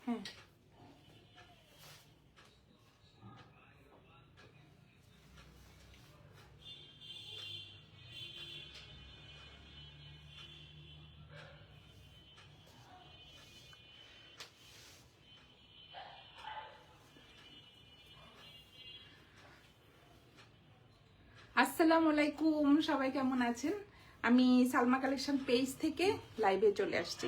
হ্যাঁ আসসালামু আলাইকুম, সবাই কেমন আছেন? আমি সালমা কালেকশন পেজ থেকে লাইভে চলে আসছি।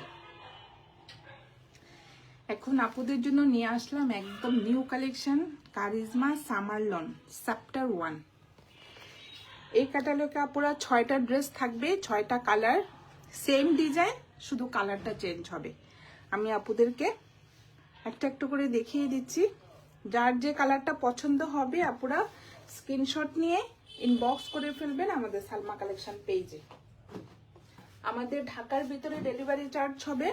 এখন আপুদের জন্য নিয়ে আসলাম একদম new collection, Charizma summer lawn chapter 1। এই ক্যাটালগে আপুরা 6টা ড্রেস থাকবে, 6টা কালার, সেম ডিজাইন, শুধু কালারটা চেঞ্জ হবে। আমি আপুদেরকে একটা একটু করে দেখিয়ে দিচ্ছি। যার যে কালারটা পছন্দ হবে আপুরা স্ক্রিনশট নিয়ে ইনবক্স করে ফেলবেন আমাদের সালমা কালেকশন পেজে। আমাদের ঢাকার ভিতরে ডেলিভারি চার্জ হবে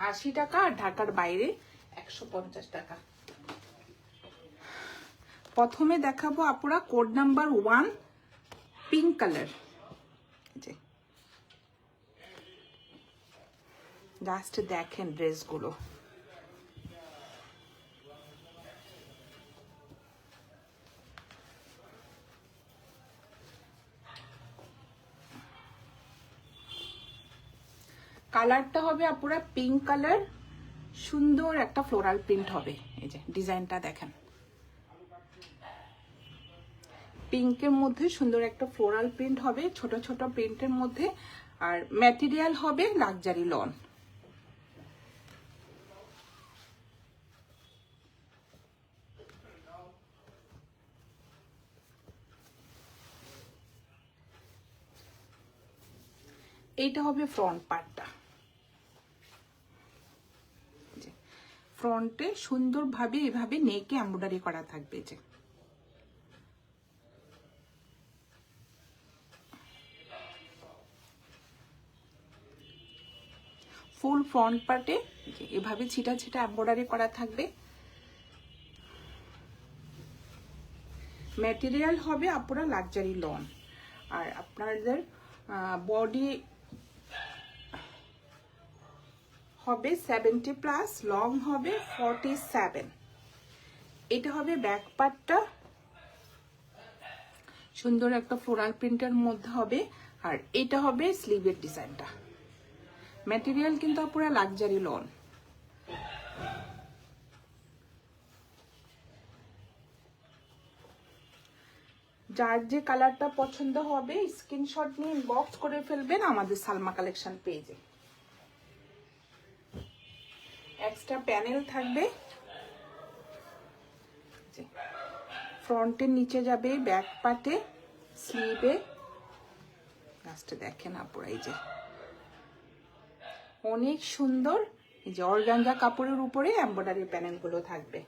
80 টাকা, আর ঢাকার বাইরে 150 টাকা। প্রথমে দেখাবো আপুরা code number 1 pink colour. Just দেখেন ড্রেসগুলো, কালারটা হবে আপুরা পিঙ্ক কালার, সুন্দর একটা ফ্লোরাল প্রিন্ট হবে। এই যে ডিজাইনটা দেখেন, পিঙ্কের মধ্যে সুন্দর একটা ফ্লোরাল প্রিন্ট হবে, ছোট ছোট প্রিন্টের মধ্যে। আর ম্যাটেরিয়াল হবে লাক্সারি লন। এইটা হবে ফ্রন্ট পার্টটা। ফ্রন্টে সুন্দরভাবে এভাবে নেকে এমব্রয়ডারি করা থাকবে। যে ফুল ফ্রন্ট পার্টে এভাবে ছিটা ছিটা এমব্রয়ডারি করা থাকবে। ম্যাটেরিয়াল হবে আপুরা লাক্সারি লন। আর আপনাদের বডি হবে 70+, লং হবে 47। এটা হবে ব্যাক পার্টটা, সুন্দর একটা ফ্লোরাল প্রিন্টের মধ্যে হবে। আর এটা হবে স্লিভের ডিজাইনটা। ম্যাটেরিয়াল কিন্তু পুরো লাক্সারি লন। যার যে কালারটা পছন্দ হবে স্ক্রিনশট নিয়ে ইনবক্স করে ফেলবেন আমাদের সালমা কালেকশন পেজে। এক্সট্রা প্যানেল থাকবে, ফ্রন্টের নিচে যাবে, ব্যাক পার্টে, স্লিভে। লাস্টে দেখেন আপুরা এই যে অনেক সুন্দর এই যে অর্গানজা কাপড়ের উপরে এমব্রয়ডারি প্যানেলগুলো থাকবে।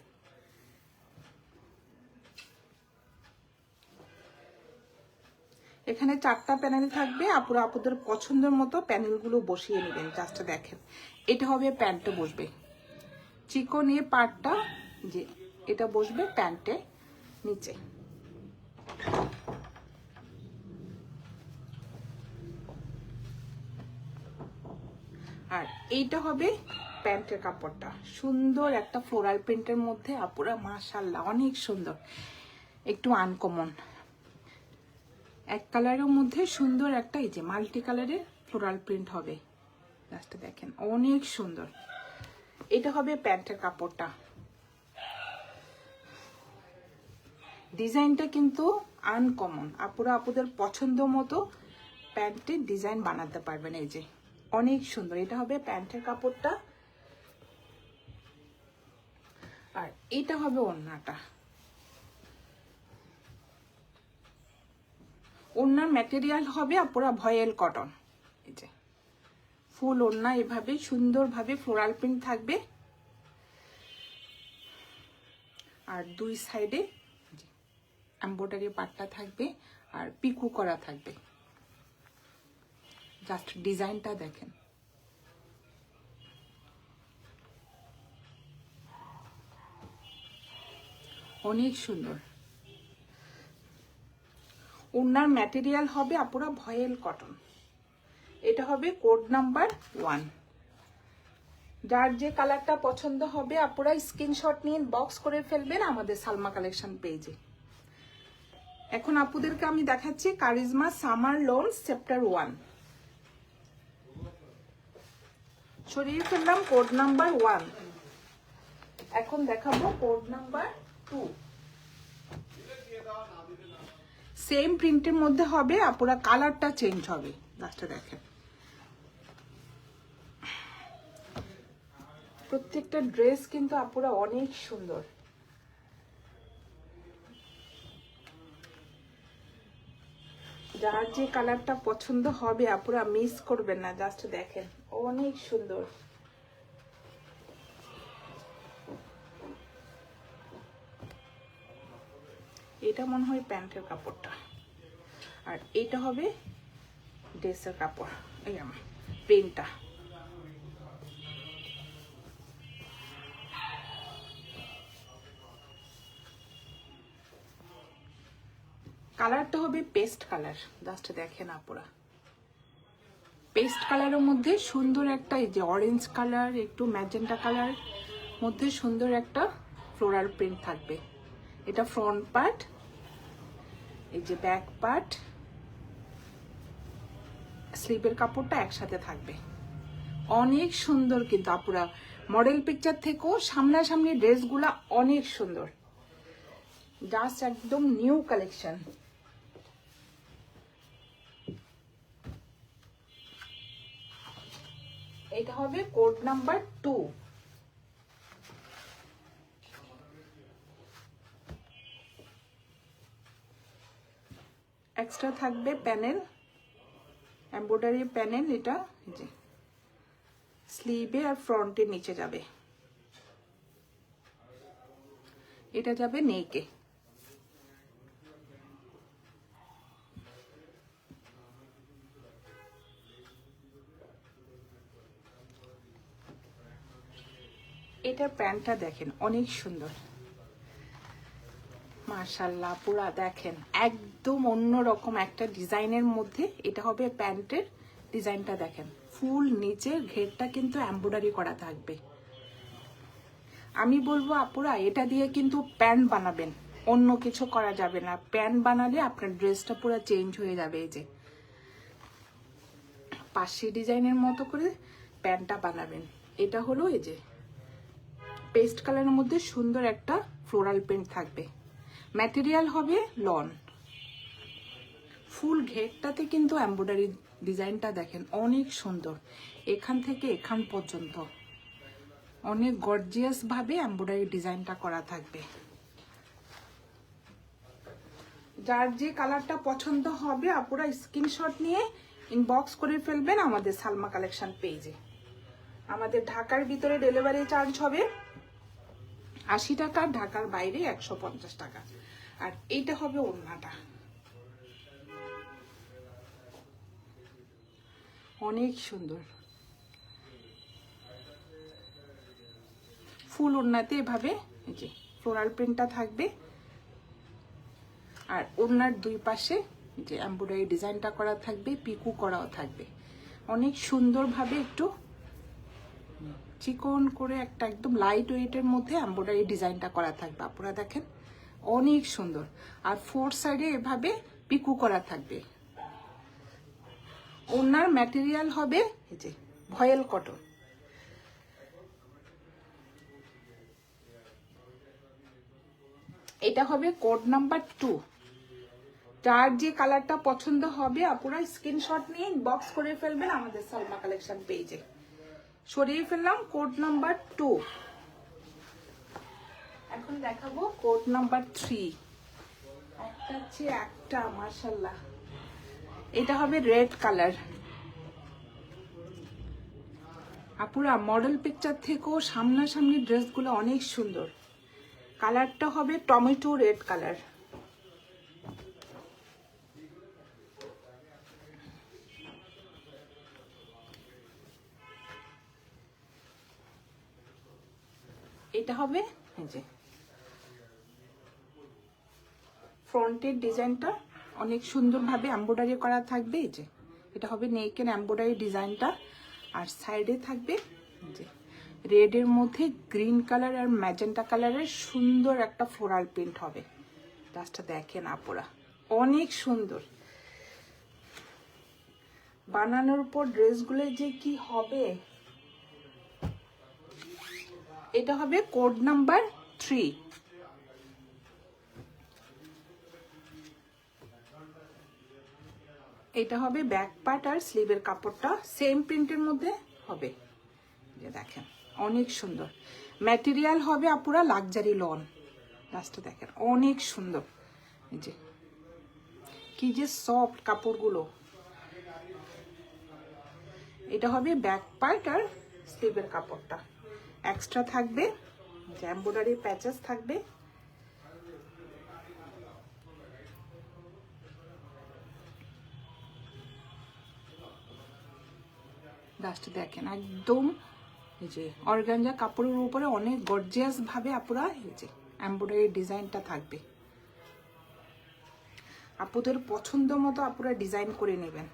এখানে 4টা প্যানেল থাকবে, আপুরা আপুদের পছন্দের মতো প্যানেলগুলো বসিয়ে নেবেন। জাস্ট দেখেন, এটা হবে প্যান্টে বসবে, চিকন এ পার্টটা যে এটা বসবে প্যান্টে নিচে। আর এইটা হবে প্যান্টের কাপড়টা, সুন্দর একটা ফ্লোরাল প্রিন্টের মধ্যে আপুরা মাশাআল্লাহ অনেক সুন্দর, একটু আনকমন। এক কালারের মধ্যে সুন্দর একটা এই যে মাল্টি কালারের ফ্লোরাল প্রিন্ট হবে। লাস্টে দেখেন অনেক সুন্দর। এটা হবে প্যান্টের কাপড়টা। ডিজাইনটা কিন্তু আনকমন, আপুরা আপুদের পছন্দ মতো প্যান্টের ডিজাইন বানাতে পারবেন। এই যে অনেক সুন্দর, এটা হবে প্যান্টের কাপড়টা। আর এটা হবে ওড়নাটা। ওড়নার ম্যাটেরিয়াল হবে আপুরা ভয়েল কটন। এই যে ফুল ওড়না এভাবে সুন্দরভাবে ফ্লোরাল প্রিন্ট থাকবে। আর দুই সাইডে এমব্রয়ডারি পাটটা থাকবে আর পিকু করা থাকবে। জাস্ট ডিজাইনটা দেখেন, অনেক সুন্দর। ওড়নার ম্যাটেরিয়াল হবে আপুরা ভয়েল কটন। এটা হবে কোড নাম্বার 1। যার যে কালারটা পছন্দ হবে আপনারা স্ক্রিনশট নিয়ে বক্স করে ফেলবেন আমাদের সালমা কালেকশন পেজে। এখন আপুদেরকে আমি দেখাচ্ছি কারিজমা সামার লোন চ্যাপ্টার 1। সরিয়ে ফেললাম কোড নাম্বার 1। এখন দেখাবো কোড নাম্বার 2। সেম প্রিন্টের মধ্যে হবে, আপুরা কালারটা চেঞ্জ হবে। লাস্টে দেখেন প্রত্যেকটা ড্রেস কিন্তু আপুরা অনেক সুন্দর। যার যে কালারটা পছন্দ হবে আপুরা মিস করবেন না। জাস্ট দেখেন অনেক সুন্দর। এটা মনে হয় প্যান্টের কাপড়টা, আর এটা হবে ড্রেসের কাপড়। এই আমার প্রিন্টটা কালারটা হবে পেস্ট কালার। জাস্ট দেখেন আপুরা পেস্ট কালারের মধ্যে সুন্দর একটা, এই যে অরেঞ্জ কালার একটু ম্যাজেন্টা কালার মধ্যে সুন্দর একটা ফ্লোরাল প্রিন্ট থাকবে। এটা ফ্রন্ট পার্ট, এই যে ব্যাক পার্ট, স্লিভের কাপড়টা একসাথে থাকবে। অনেক সুন্দর কিন্তু আপুরা মডেল পিকচার থেকেও সামনাসামনি ড্রেসগুলা অনেক সুন্দর। জাস্ট একদম নিউ কালেকশন। এটা হবে কোড নাম্বার 2। এক্সট্রা থাকবে প্যানেল, এমব্রয়ডারি প্যানেল। এটা যে স্লিভে আর ফ্রন্টে নিচে যাবে, এটা যাবে নেকে। এটার প্যান্টটা দেখেন অনেক সুন্দর মাশাআল্লাহ। পুরা দেখেন একদম অন্যরকম একটা ডিজাইনের মধ্যে এটা হবে প্যান্টের ডিজাইনটা। দেখেন ফুল নিচের ঘেরটা কিন্তু এমব্রয়ডারি করা থাকবে। আমি বলবো আপুরা এটা দিয়ে কিন্তু প্যান্ট বানাবেন, অন্য কিছু করা যাবে না। প্যান্ট বানালে আপনার ড্রেসটা পুরো চেঞ্জ হয়ে যাবে। এই যে পাশে ডিজাইনের মতো করে প্যান্টটা বানাবেন। এটা হলো এই যে পেস্ট কালারের মধ্যে সুন্দর একটা ফ্লোরাল প্রিন্ট থাকবে। ম্যাটেরিয়াল হবে লন। ফুল ঘেরটাতে কিন্তু এমব্রয়ডারি ডিজাইনটা দেখেন অনেক সুন্দর, এখান থেকে এখান পর্যন্ত অনেক গর্জিয়াস ভাবে এমব্রয়ডারি ডিজাইনটা করা থাকবে। যার যে কালারটা পছন্দ হবে আপুরা স্ক্রিনশট নিয়ে ইনবক্স করে ফেলবেন আমাদের সালমা কালেকশন পেজে। আমাদের ঢাকার ভিতরে ডেলিভারি চার্জ হবে 80 টাকা, ঢাকার বাইরে 150 টাকা। আর এইটা হবে ওড়নাটা, অনেক সুন্দর ফুল ওড়নাতে এভাবে এই যে ফ্লোরাল প্রিন্টটা থাকবে। আর ওড়নার দুই পাশে যে এমব্রয়ডারি ডিজাইনটা করা থাকবে, পিকু করাও থাকবে। অনেক সুন্দরভাবে একটু চিকন করে একটা একদম লাইট ওয়েটের মধ্যে এমব্রয়ডারি ডিজাইনটা করা থাকবে। আপনারা দেখেন অনেক সুন্দর। আর ফোর সাইডে এভাবে পিকু করা থাকবে। ওনার ম্যাটেরিয়াল হবে এই যে ভয়েল কটন। এটা হবে কোড নাম্বার 2। যার যে কালারটা পছন্দ হবে আপনারা স্ক্রিনশট নিয়ে ইনবক্স করে ফেলবেন আমাদের সালমা কালেকশন পেজে। সরিয়ে ফেললাম কোড নাম্বার 2। এখন দেখাবো কোড নাম্বার 3। একটা হচ্ছে একটা মাশাআল্লাহ। এটা হবে রেড কালার। আপুরা মডেল পিকচার থেকেও সামনাসামনি ড্রেসগুলো অনেক সুন্দর। কালারটা হবে টমেটো রেড কালার। এটা হবে এই যে ফ্রন্টের ডিজাইনটা অনেক সুন্দরভাবে এমব্রয়ডারি করা থাকবে। এই যে এটা হবে নেকের এমব্রয়ডারি ডিজাইনটা। আর সাইডে থাকবে যে রেডের মধ্যে গ্রিন কালার আর ম্যাজেন্টা কালারের সুন্দর একটা ফ্লোরাল প্রিন্ট হবে। জাস্ট দেখেন আপুরা, অনেক সুন্দর। বানানোর পর ড্রেসগুলো যে কি হবে। এটা হবে কোড নাম্বার 3। এটা হবে ব্যাক পার্ট আর স্লিভের কাপড়টা সেম প্রিন্টের মধ্যে হবে। যে দেখেন অনেক সুন্দর। ম্যাটেরিয়াল হবে আপুরা লাক্সারি লন। লাস্টে দেখেন অনেক সুন্দর। এই যে কি যে সফট কাপড়গুলো। এটা হবে ব্যাক পার্ট আর স্লিভের কাপড়টা এক্সট্রা থাকবে, এমব্রয়ডারি প্যাচেস থাকবে। জাস্ট দেখেন একদম এই যে অর্গানজা কাপড়ের উপরে অনেক গর্জিয়াস ভাবে আপুরা এই যে এমব্রয়ডারি ডিজাইনটা থাকবে। আপুদের পছন্দ মতো আপুরা ডিজাইন করে নেবেন।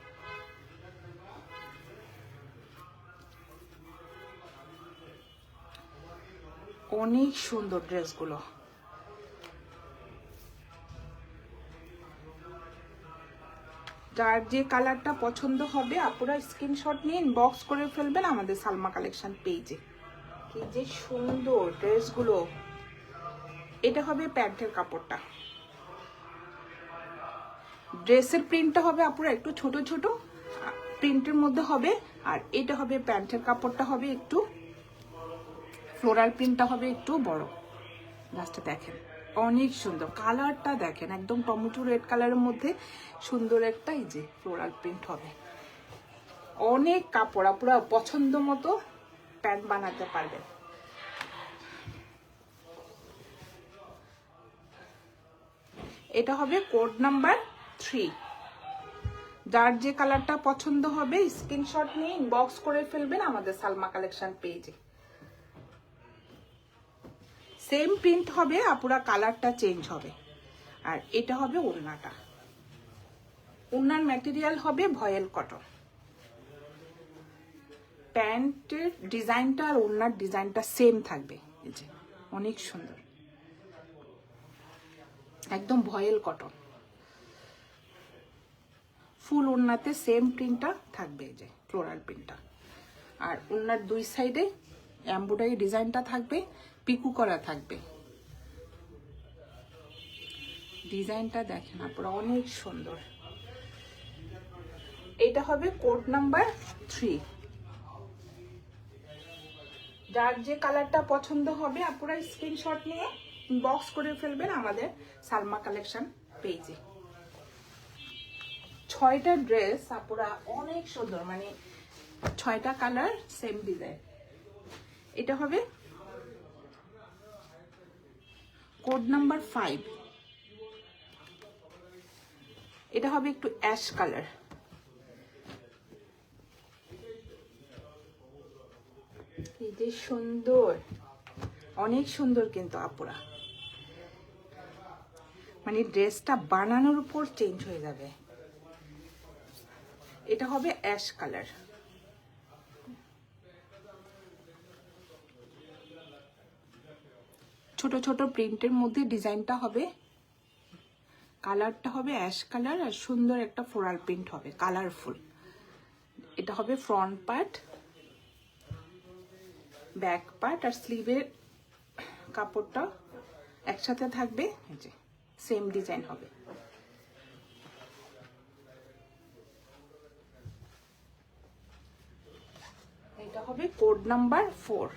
অনেক সুন্দর ড্রেসগুলো। যার যে কালারটা পছন্দ হবে আপুরা স্ক্রিনশট নিয়ে ইনবক্স করে ফেলবেন আমাদের সালমা কালেকশন পেজে। কি যে সুন্দর ড্রেসগুলো। এটা হবে প্যান্টের কাপড়টা। ড্রেসের প্রিন্টটা হবে আপুরা একটু ছোট ছোট প্রিন্টের মধ্যে হবে, আর এটা হবে প্যান্টের কাপড়টা হবে একটু ফ্লোরাল প্রিন্টটা হবে একটু বড়। জাস্ট দেখেন অনেক সুন্দর। কালারটা দেখেন একদম টমেটো রেড কালারের মধ্যে সুন্দর একটা এই যে ফ্লোরাল প্রিন্ট হবে। অনেক কাপড় আপুরা পছন্দ মতো প্যান্ট বানাতে পারবেন। এটা হবে কোড নাম্বার 3। যার যে কালারটা পছন্দ হবে স্ক্রিনশট নিয়ে ইনবক্স করে ফেলবেন আমাদের সালমা কালেকশন পেজে। সেম প্রিন্ট হবে আপুরা, কালারটা চেঞ্জ হবে। আর এটা হবে ওড়নাটা। ওড়নার ম্যাটেরিয়াল হবে ভয়েল কটন। প্যান্টের ডিজাইনটা আর ওড়নার ডিজাইনটা সেম থাকবে। এই যে অনেক সুন্দর একদম ভয়েল কটন। ফুল ওড়নাতে সেম প্রিন্টটা থাকবে, এই যে ফ্লোরাল প্রিন্টটা। আর ওড়নার দুই সাইডে এমব্রয়ডারি ডিজাইনটা থাকবে, পিকু করা থাকবে। ডিজাইনটা দেখেন আপনারা অনেক সুন্দর। এটা হবে কোড নাম্বার 3। যার যে কালারটা পছন্দ হবে আপনারা স্ক্রিনশট নিয়ে ইনবক্স করে ফেলবেন আমাদের সালমা কালেকশন পেজে। 6টা ড্রেস আপুরা অনেক সুন্দর, মানে 6টা কালার সেম ডিজাইন। এটা হবে কোড নাম্বার 5। এটা হবে একটু অ্যাশ কালার। এই যে সুন্দর, অনেক সুন্দর কিন্তু আপুরা, মানে ড্রেসটা বানানোর উপর চেঞ্জ হয়ে যাবে। এটা হবে অ্যাশ কালার। ছোট ছোট প্রিন্টের মধ্যে ডিজাইনটা হবে। কালারটা হবে অ্যাশ কালার আর সুন্দর একটা ফ্লোরাল প্রিন্ট হবে কালারফুল। এটা হবে ফ্রন্ট পার্ট, ব্যাক পার্ট আর স্লিভের কাপড়টা একসাথে থাকবে। এই যে সেম ডিজাইন হবে। এটা হবে কোড নাম্বার 4।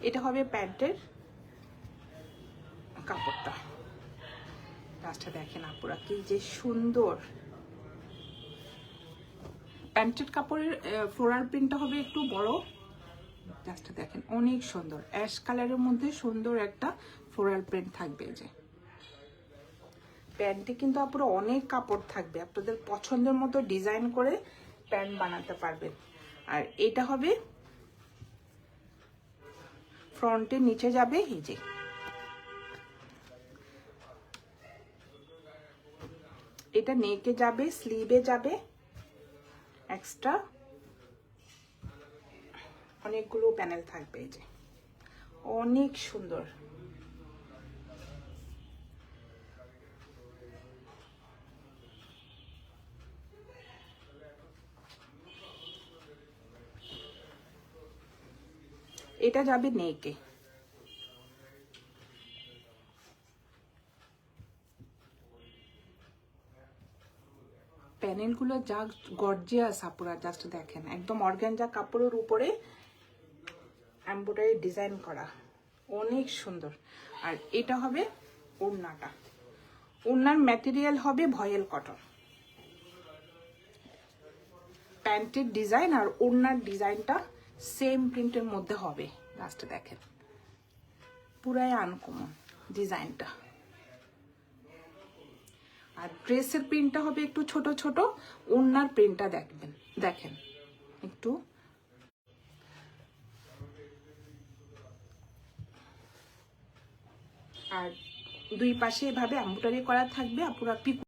এটা হবে প্যান্টের কাপড়টা। গাছটা দেখেন আপুরা কি যে সুন্দর। প্যান্টের কাপড়ের ফ্লোরাল প্রিন্টটা হবে একটু বড়। গাছটা দেখেন অনেক সুন্দর, অ্যাশ কালারের মধ্যে সুন্দর একটা ফ্লোরাল প্রিন্ট থাকবে। যে প্যান্টে কিন্তু আপুরা অনেক কাপড় থাকবে, আপনাদের পছন্দের মতো ডিজাইন করে প্যান্ট বানাতে পারবেন। আর এটা হবে ফ্রন্টের নিচে যাবে এই যে, এটা নেকে যাবে, স্লিভে যাবে, এক্সট্রা অনেকগুলো প্যানেল থাকবে। এই যে অনেক সুন্দর। এটা যাবে নেকে। প্যানেলগুলো যা গর্জিয়াস আপুরা, জাস্ট দেখেন, একদম অর্গানজা কাপড়ের উপরে এমব্রয়ডারি ডিজাইন করা, অনেক সুন্দর। আর এটা হবে ওড়নাটা, ওড়নার ম্যাটেরিয়াল হবে ভয়েল কটন। প্যান্টের ডিজাইন আর ওড়নার ডিজাইনটা সেম প্রিন্টের মধ্যে হবে। জাস্ট দেখেন, পুরাই আনকমন ডিজাইনটা। আর ড্রেসের প্রিন্টটা হবে একটু ছোট ছোট, ওড়নার প্রিন্টটা দেখবেন, দেখেন একটু। আর দুই পাশে এভাবে এমব্রয়ডারি করা থাকবে, আপুরা পিকো